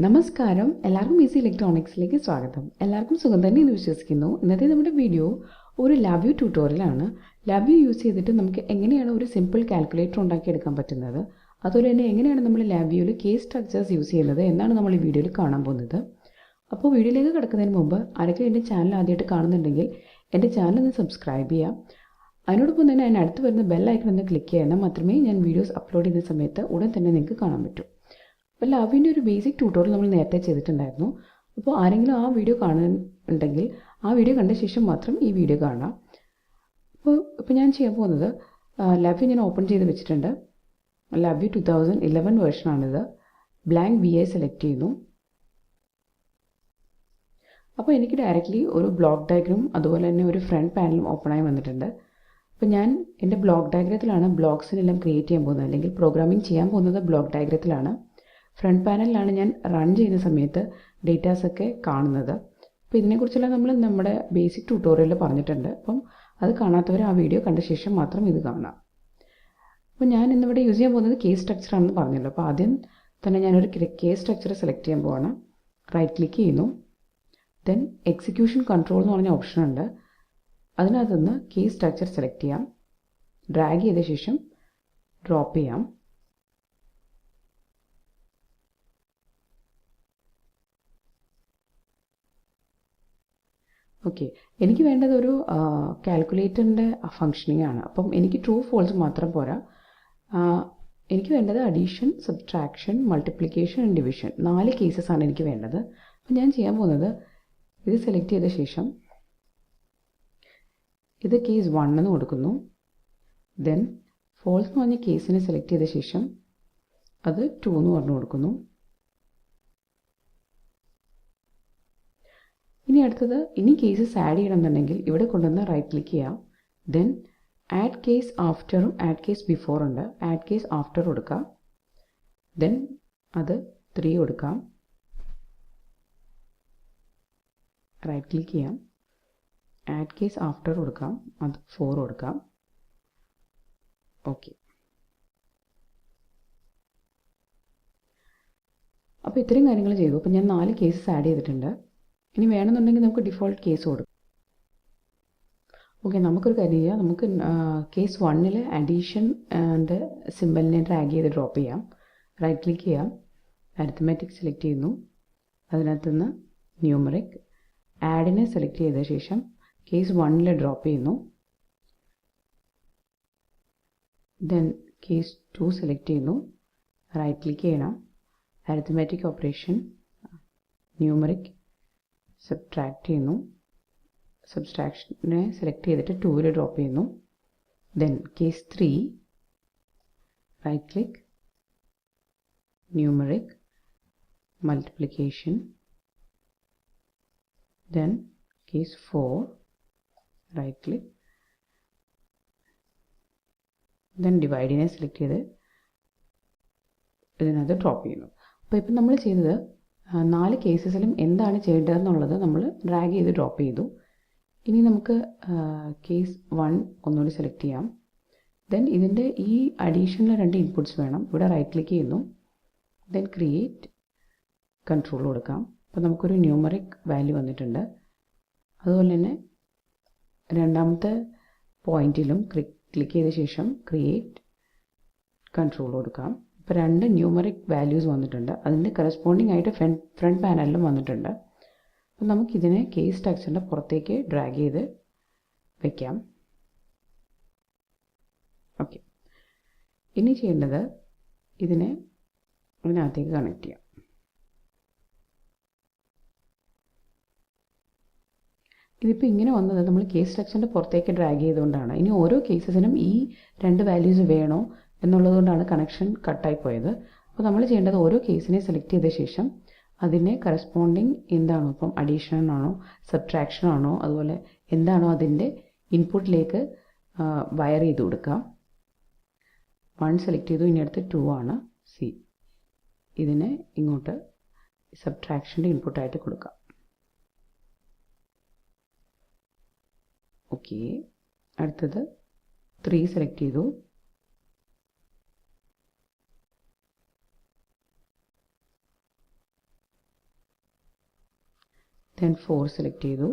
നമസ്കാരം, എല്ലാവർക്കും ഈസി ഇലക്ട്രോണിക്സിലേക്ക് സ്വാഗതം. എല്ലാവർക്കും സുഖം തന്നെ എന്ന് വിശ്വസിക്കുന്നു. ഇന്നത്തെ നമ്മുടെ വീഡിയോ ഒരു LabVIEW ട്യൂട്ടോറിയലാണ്. LabVIEW യൂസ് ചെയ്തിട്ട് നമുക്ക് എങ്ങനെയാണ് ഒരു സിമ്പിൾ കാൽക്കുലേറ്റർ ഉണ്ടാക്കിയെടുക്കാൻ പറ്റുന്നത്, അതുപോലെ തന്നെ എങ്ങനെയാണ് നമ്മൾ LabVIEWൽ കേസ് സ്ട്രക്ചേഴ്സ് യൂസ് ചെയ്യുന്നത് എന്നാണ് നമ്മൾ ഈ വീഡിയോയിൽ കാണാൻ പോകുന്നത്. അപ്പോൾ വീഡിയോയിലേക്ക് കിടക്കുന്നതിന് മുമ്പ് ആരെങ്കിലും എൻ്റെ ചാനൽ ആദ്യമായിട്ട് കാണുന്നുണ്ടെങ്കിൽ എൻ്റെ ചാനൽ ഒന്ന് സബ്സ്ക്രൈബ് ചെയ്യാം. അതിനോടൊപ്പം തന്നെ അതിന് അടുത്ത് വരുന്ന ബെൽ ഐക്കൺ ഒന്ന് ക്ലിക്ക് ചെയ്യണം. മാത്രമേ ഞാൻ വീഡിയോസ് അപ്ലോഡ് ചെയ്യുന്ന സമയത്ത് ഉടൻ തന്നെ നിങ്ങൾക്ക് കാണാൻ പറ്റൂ. അപ്പോൾ LabVIEWൻ്റെ ഒരു ബേസിക് ട്യൂട്ടോറിയൽ നമ്മൾ നേരത്തെ ചെയ്തിട്ടുണ്ടായിരുന്നു. അപ്പോൾ ആരെങ്കിലും ആ വീഡിയോ കാണുന്നുണ്ടെങ്കിൽ ആ വീഡിയോ കണ്ട ശേഷം മാത്രം ഈ വീഡിയോ കാണാം. ഇപ്പോൾ ഞാൻ ചെയ്യാൻ പോകുന്നത് LabVIEW ഞാൻ ഓപ്പൺ ചെയ്ത് വെച്ചിട്ടുണ്ട്. LabVIEW 2011 വേർഷനാണിത്. ബ്ലാങ്ക് VI സെലക്ട് ചെയ്യുന്നു. അപ്പോൾ എനിക്ക് ഡയറക്റ്റ്ലി ഒരു ബ്ലോക്ക് ഡയഗ്രം അതുപോലെ തന്നെ ഒരു ഫ്രണ്ട് പാനലും ഓപ്പണായി വന്നിട്ടുണ്ട്. അപ്പോൾ ഞാൻ എൻ്റെ ബ്ലോക്ക് ഡയഗ്രത്തിലാണ് ബ്ലോക്സിനെല്ലാം ക്രിയേറ്റ് ചെയ്യാൻ പോകുന്നത്, അല്ലെങ്കിൽ പ്രോഗ്രാമിംഗ് ചെയ്യാൻ പോകുന്നത് ബ്ലോക്ക് ഡയഗ്രത്തിലാണ്. ഫ്രണ്ട് പാനലിലാണ് ഞാൻ റൺ ചെയ്യുന്ന സമയത്ത് ഡേറ്റാസൊക്കെ കാണുന്നത്. അപ്പോൾ ഇതിനെക്കുറിച്ചെല്ലാം നമ്മൾ നമ്മുടെ ബേസിക് ട്യൂട്ടോറിയലിൽ പറഞ്ഞിട്ടുണ്ട്. അപ്പം അത് കാണാത്തവർ ആ വീഡിയോ കണ്ട ശേഷം മാത്രം ഇത് കാണാം. അപ്പോൾ ഞാൻ ഇന്നിവിടെ യൂസ് ചെയ്യാൻ പോകുന്നത് കേസ് സ്ട്രക്ചറാണെന്ന് പറഞ്ഞല്ലോ. അപ്പോൾ ആദ്യം തന്നെ ഞാനൊരു കേസ് സ്ട്രക്ചർ സെലക്ട് ചെയ്യാൻ പോവാണ്. റൈറ്റ് ക്ലിക്ക് ചെയ്യുന്നു. ദെൻ എക്സിക്യൂഷൻ കൺട്രോൾ എന്ന് പറഞ്ഞ ഓപ്ഷൻ ഉണ്ട്. അതിനകത്തുനിന്ന് കേസ് സ്ട്രക്ചർ സെലക്ട് ചെയ്യാം. ഡ്രാഗ് ചെയ്ത ശേഷം ഡ്രോപ്പ് ചെയ്യാം. ഓക്കെ, എനിക്ക് വേണ്ടത് ഒരു കാൽക്കുലേറ്ററിൻ്റെ ഫങ്ഷനിങ് ആണ്. അപ്പം എനിക്ക് ട്രൂ ഫോൾസ് മാത്രം പോരാ, എനിക്ക് വേണ്ടത് addition, subtraction, multiplication and division, 4 cases ആണ് എനിക്ക് വേണ്ടത്. അപ്പം ഞാൻ ചെയ്യാൻ പോകുന്നത് ഇത് സെലക്ട് ചെയ്ത ശേഷം ഇത് കേസ് 1 എന്ന് കൊടുക്കുന്നു. ദെൻ ഫോൾസ് എന്ന് പറഞ്ഞ കേസിനെ സെലക്ട് ചെയ്ത ശേഷം അത് 2 എന്ന് പറഞ്ഞു കൊടുക്കുന്നു. ഇനി അടുത്തത്, ഇനി കേസസ് ആഡ് ചെയ്യണമെന്നുണ്ടെങ്കിൽ ഇവിടെ കൊണ്ടുവന്ന് റൈറ്റ് ക്ലിക്ക് ചെയ്യാം. ദെൻ ആഡ് കേസ് ആഫ്റ്ററും ആഡ് കേസ് ബിഫോർ ഉണ്ട്. ആഡ് കേസ് ആഫ്റ്റർ കൊടുക്കാം. ദെൻ അത് 3 കൊടുക്കാം. റൈറ്റ് ക്ലിക്ക് ചെയ്യാം. ആഡ് കേസ് ആഫ്റ്റർ കൊടുക്കാം. അത് 4 കൊടുക്കാം. ഓക്കെ, അപ്പോൾ ഇത്രയും കാര്യങ്ങൾ ചെയ്തു. അപ്പോൾ ഞാൻ 4 കേസസ് ആഡ് ചെയ്തിട്ടുണ്ട്. ഇനി വേണമെന്നുണ്ടെങ്കിൽ നമുക്ക് ഡിഫോൾട്ട് കേസ് കൊടുക്കാം. ഓക്കെ, നമുക്കൊരു കാര്യം ചെയ്യാം. നമുക്ക് കേസ് 1ൽ അഡീഷൻ ആൻഡ് സിമ്പലിനെ ഡ്രാഗ് ചെയ്ത് ഡ്രോപ്പ് ചെയ്യാം. റൈറ്റ് ക്ലിക്ക് ചെയ്യാം. അരിത്മെറ്റിക് സെലക്ട് ചെയ്യുന്നു. അതിനകത്തുനിന്ന് ന്യൂമറിക് ആഡിനെ സെലക്ട് ചെയ്ത ശേഷം കേസ് 1ൽ ഡ്രോപ്പ് ചെയ്യുന്നു. ദെൻ കേസ് 2 സെലക്ട് ചെയ്യുന്നു. റൈറ്റ് ക്ലിക്ക് ചെയ്യണം. അരിത്മെറ്റിക് ഓപ്പറേഷൻ ന്യൂമറിക് സബ്ട്രാക്ട് ചെയ്യുന്നു. സബ്ട്രാക്ഷനെ സെലക്ട് ചെയ്തിട്ട് 2ൽ ഡ്രോപ്പ് ചെയ്യുന്നു. Then case 3 right click numeric multiplication. Then case 4 right click then ഡിവൈഡിനെ സെലക്ട് ചെയ്ത് ഇതിനകത്ത് ഡ്രോപ്പ് ചെയ്യുന്നു. അപ്പോൾ ഇപ്പം നമ്മൾ ചെയ്തത് 4 കേസസിലും എന്താണ് ചെയ്യേണ്ടതെന്നുള്ളത് നമ്മൾ ഡ്രാഗ് ചെയ്ത് ഡ്രോപ്പ് ചെയ്തു. ഇനി നമുക്ക് കേസ് 1 ഒന്നുകൂടി സെലക്ട് ചെയ്യാം. ദെൻ ഇതിൻ്റെ ഈ അഡീഷണൽ 2 ഇൻപുട്സ് വേണം. ഇവിടെ റൈറ്റ് ക്ലിക്ക് ചെയ്യുന്നു. ദെൻ ക്രിയേറ്റ് കൺട്രോൾ കൊടുക്കാം. അപ്പോൾ നമുക്കൊരു ന്യൂമറിക് വാല്യൂ വന്നിട്ടുണ്ട്. അതുപോലെ തന്നെ രണ്ടാമത്തെ പോയിന്റിലും ക്ലിക്ക് ചെയ്ത ശേഷം ക്രിയേറ്റ് കൺട്രോൾ കൊടുക്കാം. ഇപ്പോൾ 2 ന്യൂമറിക് വാല്യൂസ് വന്നിട്ടുണ്ട്. അതിൻ്റെ കറസ്പോണ്ടിങ് ആയിട്ട് ഫ്രണ്ട് പാനലിലും വന്നിട്ടുണ്ട്. അപ്പോൾ നമുക്കിതിനെ കേസ് സ്ട്രക്ചറിൻ്റെ പുറത്തേക്ക് ഡ്രാഗ് ചെയ്ത് വയ്ക്കാം. ഓക്കെ, ഇനി ചെയ്യേണ്ടത് ഇതിനെ ഇതിനകത്തേക്ക് കണക്ട് ചെയ്യാം. ഇതിപ്പോൾ ഇങ്ങനെ വന്നത് നമ്മൾ കേസ് സ്ട്രക്ചറിൻ്റെ പുറത്തേക്ക് ഡ്രാഗ് ചെയ്തുകൊണ്ടാണ്. ഇനി ഓരോ കേസസിനും ഈ 2 വാല്യൂസ് വേണോ എന്നുള്ളതുകൊണ്ടാണ് കണക്ഷൻ കട്ടായി പോയത്. അപ്പോൾ നമ്മൾ ചെയ്യേണ്ടത് ഓരോ കേസിനെ സെലക്ട് ചെയ്ത ശേഷം അതിനെ കറസ്പോണ്ടിങ് എന്താണോ, ഇപ്പം അഡീഷൻ ആണോ സബ്ട്രാക്ഷൻ ആണോ അതുപോലെ എന്താണോ അതിൻ്റെ ഇൻപുട്ടിലേക്ക് വയർ ചെയ്ത് കൊടുക്കാം. 1 സെലക്ട് ചെയ്തു. ഇനി അടുത്ത് 2 ആണ്. ഇതിനെ ഇങ്ങോട്ട് സബ്ട്രാക്ഷൻ്റെ ഇൻപുട്ടായിട്ട് കൊടുക്കാം. ഓക്കെ, അടുത്തത് 3 സെലക്ട് ചെയ്തു. ദെൻ 4 സെലക്ട് ചെയ്തു.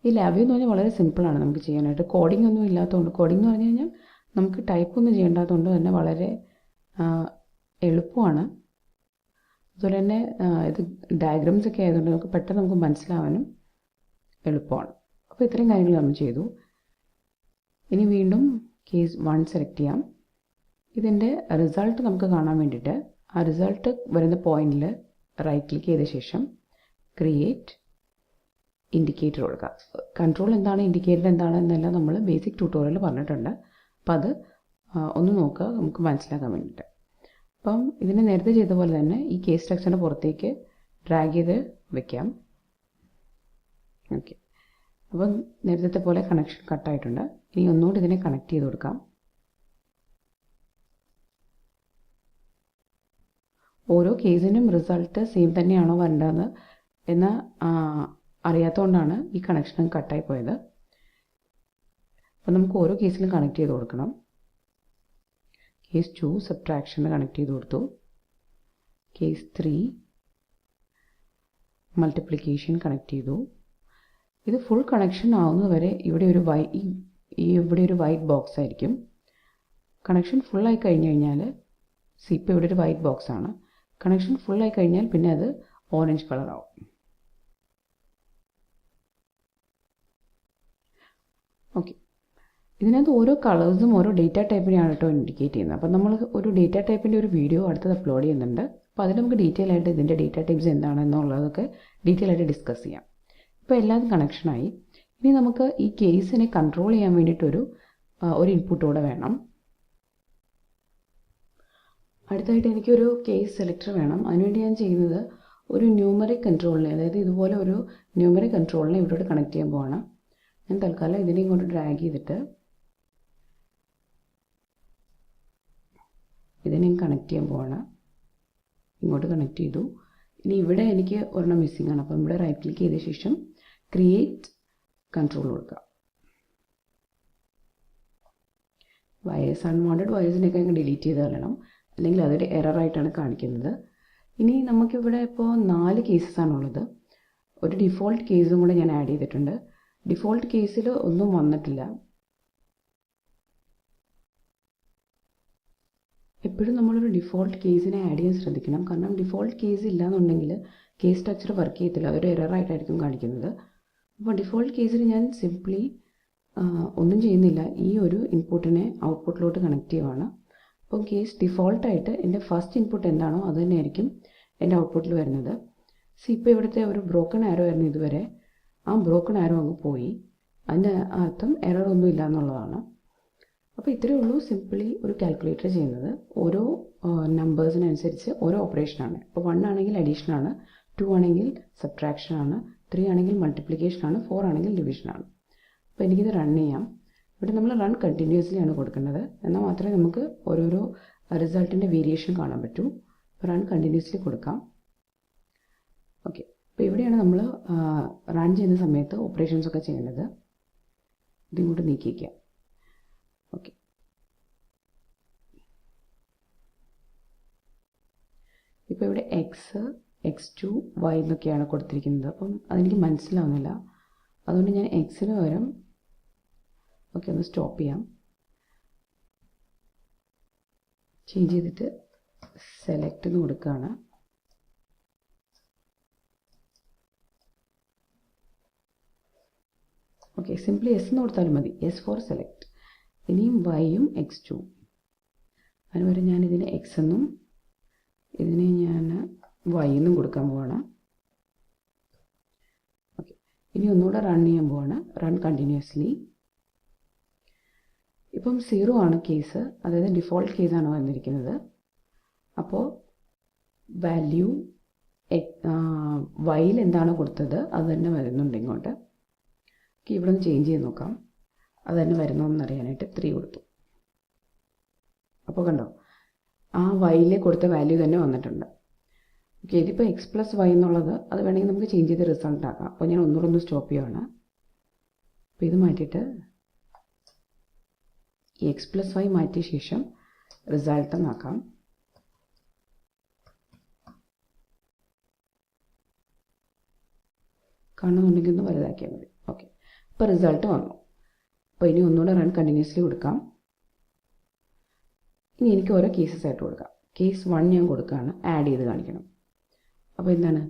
ഈ LabVIEW എന്ന് പറഞ്ഞാൽ വളരെ സിമ്പിളാണ് നമുക്ക് ചെയ്യാനായിട്ട്. കോഡിംഗ് ഒന്നും ഇല്ലാത്തതുകൊണ്ട്, കോഡിംഗ് എന്ന് പറഞ്ഞു കഴിഞ്ഞാൽ നമുക്ക് ടൈപ്പൊന്നും ചെയ്യേണ്ടാത്തതുകൊണ്ട് തന്നെ വളരെ എളുപ്പമാണ്. അതുപോലെ തന്നെ ഇത് ഡയഗ്രാംസ് ഒക്കെ ആയതുകൊണ്ട് നമുക്ക് പെട്ടെന്ന് നമുക്ക് മനസ്സിലാവാനും എളുപ്പമാണ്. അപ്പോൾ ഇത്രയും കാര്യങ്ങൾ നമ്മൾ ചെയ്തു. ഇനി വീണ്ടും കേസ് 1 സെലക്ട് ചെയ്യാം. ഇതിൻ്റെ റിസൾട്ട് നമുക്ക് കാണാൻ വേണ്ടിയിട്ട് ആ റിസൾട്ട് വരുന്ന പോയിന്റിൽ റൈറ്റ് ക്ലിക്ക് ചെയ്ത ശേഷം ക്രിയേറ്റ് ഇൻഡിക്കേറ്റർ കൊടുക്കുക. കൺട്രോൾ എന്താണ്, ഇൻഡിക്കേറ്റർ എന്താണ് എന്നെല്ലാം നമ്മൾ ബേസിക് ട്യൂട്ടോറിയൽ പറഞ്ഞിട്ടുണ്ട്. അപ്പം അത് ഒന്ന് നോക്കുക നമുക്ക് മനസ്സിലാക്കാൻ വേണ്ടിയിട്ട്. അപ്പം ഇതിനെ നേരത്തെ ചെയ്ത പോലെ തന്നെ ഈ കേസ് സ്ട്രക്ചറിൻ്റെ പുറത്തേക്ക് ഡ്രാഗ് ചെയ്ത് വെക്കാം. ഓക്കെ, അപ്പം നേരത്തെ പോലെ കണക്ഷൻ കട്ടായിട്ടുണ്ട്. ഇനി ഒന്നുകൂടി ഇതിനെ കണക്ട് ചെയ്ത് കൊടുക്കാം. ഓരോ കേസിനും റിസൾട്ട് സെയിം തന്നെയാണോ വരേണ്ടതെന്ന് എന്ന് അറിയാത്തതുകൊണ്ടാണ് ഈ കണക്ഷൻ കട്ടായി പോയത്. അപ്പം നമുക്ക് ഓരോ കേസിലും കണക്ട് ചെയ്ത് കൊടുക്കണം. കേസ് 2 സബ്ട്രാക്ഷന് കണക്ട് ചെയ്ത് കൊടുത്തു. കേസ് 3 മൾട്ടിപ്ലിക്കേഷൻ കണക്ട് ചെയ്തു. ഇത് ഫുൾ കണക്ഷൻ ആവുന്നത് വരെ ഇവിടെ ഒരു വൈറ്റ് ബോക്സ് ആയിരിക്കും. കണക്ഷൻ ഫുള്ളായി കഴിഞ്ഞ് കഴിഞ്ഞാൽ ഇപ്പോൾ ഇവിടെ ഒരു വൈറ്റ് ബോക്സ് ആണ്. കണക്ഷൻ ഫുള്ളായി കഴിഞ്ഞാൽ പിന്നെ അത് ഓറഞ്ച് കളറാവും. ഓക്കെ, ഇതിനകത്ത് ഓരോ കളേഴ്സും ഓരോ ഡേറ്റ ടൈപ്പിനെയാണ് കേട്ടോ ഇൻഡിക്കേറ്റ് ചെയ്യുന്നത്. അപ്പം നമ്മൾ ഒരു ഡേറ്റ ടൈപ്പിൻ്റെ ഒരു വീഡിയോ അടുത്തത് അപ്ലോഡ് ചെയ്യുന്നുണ്ട്. അപ്പോൾ അതിൽ നമുക്ക് ഡീറ്റെയിൽ ആയിട്ട് ഇതിൻ്റെ ഡേറ്റ ടൈപ്സ് എന്താണെന്നുള്ളതൊക്കെ ഡീറ്റെയിൽ ആയിട്ട് ഡിസ്കസ് ചെയ്യാം. ഇപ്പോൾ എല്ലാം കണക്ഷനായി. ഇനി നമുക്ക് ഈ കേസിനെ കൺട്രോൾ ചെയ്യാൻ വേണ്ടിയിട്ടൊരു ഇൻപുട്ട് കൂടെ വേണം. അടുത്തായിട്ട് എനിക്കൊരു കേസ് സെലക്ടർ വേണം. അതിനുവേണ്ടി ഞാൻ ചെയ്യുന്നത് ഒരു ന്യൂമറിക് കൺട്രോളിനെ, അതായത് ഇതുപോലെ ഒരു ന്യൂമറിക് കൺട്രോളിനെ ഇവിടോട്ട് കണക്ട് ചെയ്യാൻ പോവാണ്. ഞാൻ തൽക്കാലം ഇതിനെ ഇങ്ങോട്ട് ഡ്രാഗ് ചെയ്തിട്ട് ഇതിനെ കണക്ട് ചെയ്യാൻ പോവാണ്. ഇങ്ങോട്ട് കണക്ട് ചെയ്തു. ഇനി ഇവിടെ എനിക്ക് ഒരെണ്ണം മിസ്സിംഗ് ആണ്. അപ്പം ഇവിടെ റൈറ്റ് ക്ലിക്ക് ചെയ്ത ശേഷം ക്രിയേറ്റ് കൺട്രോൾ കൊടുക്കുക. വയേഴ്സ് അൺവാണ്ടഡ് വയേഴ്സിനെയൊക്കെ അങ്ങ് ഡിലീറ്റ് ചെയ്ത് കളയണം, അല്ലെങ്കിൽ അതൊരു എററായിട്ടാണ് കാണിക്കുന്നത്. ഇനി നമുക്കിവിടെ ഇപ്പോൾ 4 കേസസ് ആണുള്ളത്. ഒരു ഡിഫോൾട്ട് കേസും കൂടെ ഞാൻ ആഡ് ചെയ്തിട്ടുണ്ട്. ഡിഫോൾട്ട് കേസിൽ ഒന്നും വന്നിട്ടില്ല. എപ്പോഴും നമ്മളൊരു ഡിഫോൾട്ട് കേസിനെ ആഡ് ചെയ്യാൻ ശ്രദ്ധിക്കണം. കാരണം ഡിഫോൾട്ട് കേസ് ഇല്ലയെന്നുണ്ടെങ്കിൽ കേസ് സ്ട്രക്ചർ വർക്ക് ചെയ്യത്തില്ല, അതൊരു എററായിട്ടായിരിക്കും കാണിക്കുന്നത്. അപ്പോൾ ഡിഫോൾട്ട് കേസിൽ ഞാൻ സിംപ്ലി ഒന്നും ചെയ്യുന്നില്ല, ഈ ഒരു ഇൻപുട്ടിനെ ഔട്ട്പുട്ടിലോട്ട് കണക്ട് ചെയ്യുവാണ്. അപ്പോൾ കേസ് ഡിഫോൾട്ടായിട്ട് എൻ്റെ ഫസ്റ്റ് ഇൻപുട്ട് എന്താണോ അത് തന്നെയായിരിക്കും എൻ്റെ ഔട്ട്പുട്ടിൽ വരുന്നത്. ഇപ്പോൾ ഇവിടുത്തെ ഒരു ബ്രോക്കൺ ആരോ ആയിരുന്നു ഇതുവരെ, ആ ബ്രോക്കൺ ആരോ അങ്ങ് പോയി. അതിൻ്റെ അർത്ഥം എറർ ഒന്നും ഇല്ല എന്നുള്ളതാണ്. അപ്പോൾ ഇത്രയേ ഉള്ളൂ സിംപ്ലി ഒരു കാൽക്കുലേറ്റർ ചെയ്യുന്നത്. ഓരോ നമ്പേഴ്സിനനുസരിച്ച് ഓരോ ഓപ്പറേഷനാണ്. ഇപ്പോൾ 1 ആണെങ്കിൽ അഡീഷനാണ്, 2 ആണെങ്കിൽ സബ്ട്രാക്ഷനാണ്, 3 ആണെങ്കിൽ മൾട്ടിപ്ലിക്കേഷനാണ്, 4 ആണെങ്കിൽ ഡിവിഷനാണ്. അപ്പോൾ എനിക്കിത് റൺ ചെയ്യാം. ഇവിടെ നമ്മൾ റൺ കണ്ടിന്യൂസ്ലി ആണ് കൊടുക്കേണ്ടത്, എന്നാൽ മാത്രമേ നമുക്ക് ഓരോരോ റിസൾട്ടിൻ്റെ വേരിയേഷൻ കാണാൻ പറ്റൂ. അപ്പോൾ റൺ കണ്ടിന്യൂസ്ലി കൊടുക്കാം. ഓക്കെ, അപ്പോൾ ഇവിടെയാണ് നമ്മൾ റൺ ചെയ്യുന്ന സമയത്ത് ഓപ്പറേഷൻസ് ഒക്കെ ചെയ്യേണ്ടത്. ഇതിങ്ങോട്ട് നീക്കിക്കാം. ഓക്കെ, ഇപ്പോൾ ഇവിടെ x2 y എന്നൊക്കെയാണ് കൊടുത്തിരിക്കുന്നത്. അപ്പം അതെനിക്ക് മനസ്സിലാവുന്നില്ല. അതുകൊണ്ട് ഞാൻ എക്സിന് പകരം ഓക്കെ ഒന്ന് സ്റ്റോപ്പ് ചെയ്യാം. ചേഞ്ച് ചെയ്തിട്ട് സെലക്ട് എന്ന് കൊടുക്കുകയാണ്. ഓക്കെ, സിംപ്ലി എസ് എന്ന് കൊടുത്താലും മതി, എസ് ഫോർ സെലക്ട്. ഇനിയും വൈയും x2. അതിന് വരെ ഞാൻ ഇതിന് എക്സ് എന്നും ഇതിനെ ഞാൻ വൈ എന്നും കൊടുക്കാൻ പോവാണ്. ഓക്കെ, ഇനി ഒന്നുകൂടെ റൺ ചെയ്യാൻ പോവാണ്. Run continuously. ഇപ്പം 0 ആണ് കേസ്, അതായത് ഡിഫോൾട്ട് കേസാണ് വന്നിരിക്കുന്നത്. അപ്പോൾ വാല്യൂ വൈയിൽ എന്താണോ കൊടുത്തത് അത് തന്നെ വരുന്നുണ്ട് ഇങ്ങോട്ട്. ഇവിടെ ഒന്ന് ചേഞ്ച് ചെയ്ത് നോക്കാം, അത് തന്നെ വരുന്നോന്നറിയാനായിട്ട് 3 കൊടുത്തു. അപ്പോൾ കണ്ടോ, ആ വൈയിലെ കൊടുത്ത വാല്യൂ തന്നെ വന്നിട്ടുണ്ട്. ഓക്കെ, ഇതിപ്പോൾ x+y എന്നുള്ളത് അത് വേണമെങ്കിൽ നമുക്ക് ചേഞ്ച് ചെയ്ത് റിസൾട്ട് ആക്കാം. അപ്പോൾ ഞാൻ ഒന്നുകൂടെ ഒന്ന് സ്റ്റോപ്പ് ചെയ്യുകയാണ്. അപ്പോൾ ഇത് മാറ്റിയിട്ട് ഈ x+y മാറ്റിയ ശേഷം റിസൾട്ട് എന്നാക്കാം. കാണുന്നുണ്ടെങ്കിൽ ഒന്ന് വലുതാക്കിയാൽ മതി. ഓക്കെ, ഇപ്പോൾ റിസൾട്ട് വന്നു. അപ്പോൾ ഇനി ഒന്നുകൂടെ റൺ കണ്ടിന്യൂസ്ലി കൊടുക്കാം. ഇനി എനിക്ക് ഓരോ കേസസ് ആയിട്ട് കൊടുക്കാം. കേസ് 1 ഞാൻ കൊടുക്കുകയാണ്, ആഡ് ചെയ്ത് കാണിക്കണം. അപ്പോൾ എന്താണ്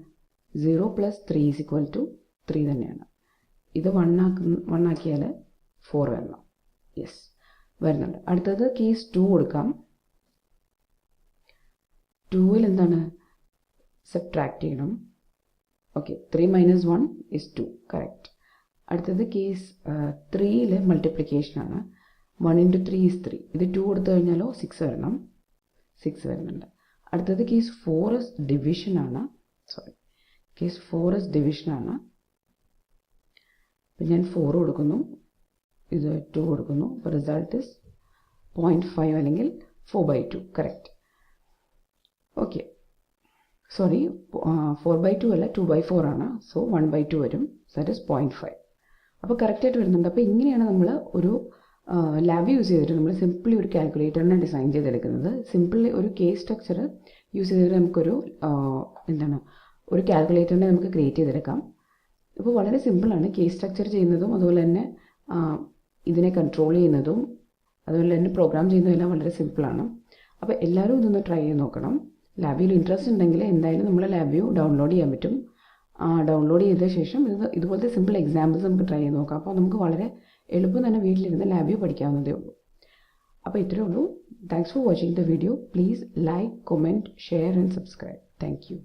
0 + 3 = 3 തന്നെയാണ്. ഇത് 1 ആക്കിയാൽ 4 വരണം. യെസ്, വരുന്നുണ്ട്. അടുത്തത് കേസ് 2 കൊടുക്കാം. 2ൽ എന്താണ് സബ്ട്രാക്ട് ചെയ്യണം. Okay, 3 - 1 = 2, correct. അടുത്തത് കേസ് 3ൽ മൾട്ടിപ്ലിക്കേഷനാണ്. 1 × 3 = 3. ഇത് 2 കൊടുത്തു കഴിഞ്ഞാലോ 6 വരണം. 6 വരുന്നുണ്ട്. അടുത്തത് കേസ് 4 ഡിവിഷനാണ്. കേസ് 4 ഡിവിഷനാണ്. അപ്പം ഞാൻ 4 കൊടുക്കുന്നു, ഇത് 2 കൊടുക്കുന്നു. അപ്പോൾ റിസൾട്ട് 0.5 അല്ലെങ്കിൽ 4/2, കറക്റ്റ്. ഓക്കെ, സോറി, 4/2 അല്ല 2/4 ആണ്. സോ 1/2 വരും. That is 0.5. അപ്പോൾ കറക്റ്റായിട്ട് വരുന്നുണ്ട്. അപ്പോൾ ഇങ്ങനെയാണ് നമ്മൾ ഒരു ലാബ് യൂസ് ചെയ്തിട്ട് നമ്മൾ സിംപിളി ഒരു കാൽക്കുലേറ്ററിനെ ഡിസൈൻ ചെയ്തെടുക്കുന്നത്. സിംപിളി ഒരു കേസ് സ്ട്രക്ചർ യൂസ് ചെയ്തിട്ട് നമുക്കൊരു ഒരു കാൽക്കുലേറ്ററിനെ നമുക്ക് ക്രിയേറ്റ് ചെയ്തെടുക്കാം. ഇപ്പോൾ വളരെ സിമ്പിളാണ് കേസ് സ്ട്രക്ചർ ചെയ്യുന്നതും, അതുപോലെ തന്നെ ഇതിനെ കൺട്രോൾ ചെയ്യുന്നതും, അതുപോലെ തന്നെ പ്രോഗ്രാം ചെയ്യുന്നതും എല്ലാം വളരെ സിമ്പിളാണ്. അപ്പോൾ എല്ലാവരും ഇതൊന്ന് ട്രൈ ചെയ്ത് നോക്കണം. LabVIEWൽ ഇൻട്രസ്റ്റ് ഉണ്ടെങ്കിൽ എന്തായാലും നമ്മൾ LabVIEW ഡൗൺലോഡ് ചെയ്യാൻ പറ്റും. ഡൗൺലോഡ് ചെയ്ത ശേഷം ഇതുപോലത്തെ സിമ്പിൾ എക്സാമ്പിൾസ് നമുക്ക് ട്രൈ ചെയ്ത് നോക്കാം. അപ്പോൾ നമുക്ക് വളരെ എളുപ്പം തന്നെ വീട്ടിലിരുന്ന് LabVIEW പഠിക്കാവുന്നതേ ഉള്ളൂ. അപ്പോൾ ഇത്രയേ ഉള്ളൂ. Thanks for watching the video. Please like, comment, share and subscribe. Thank you.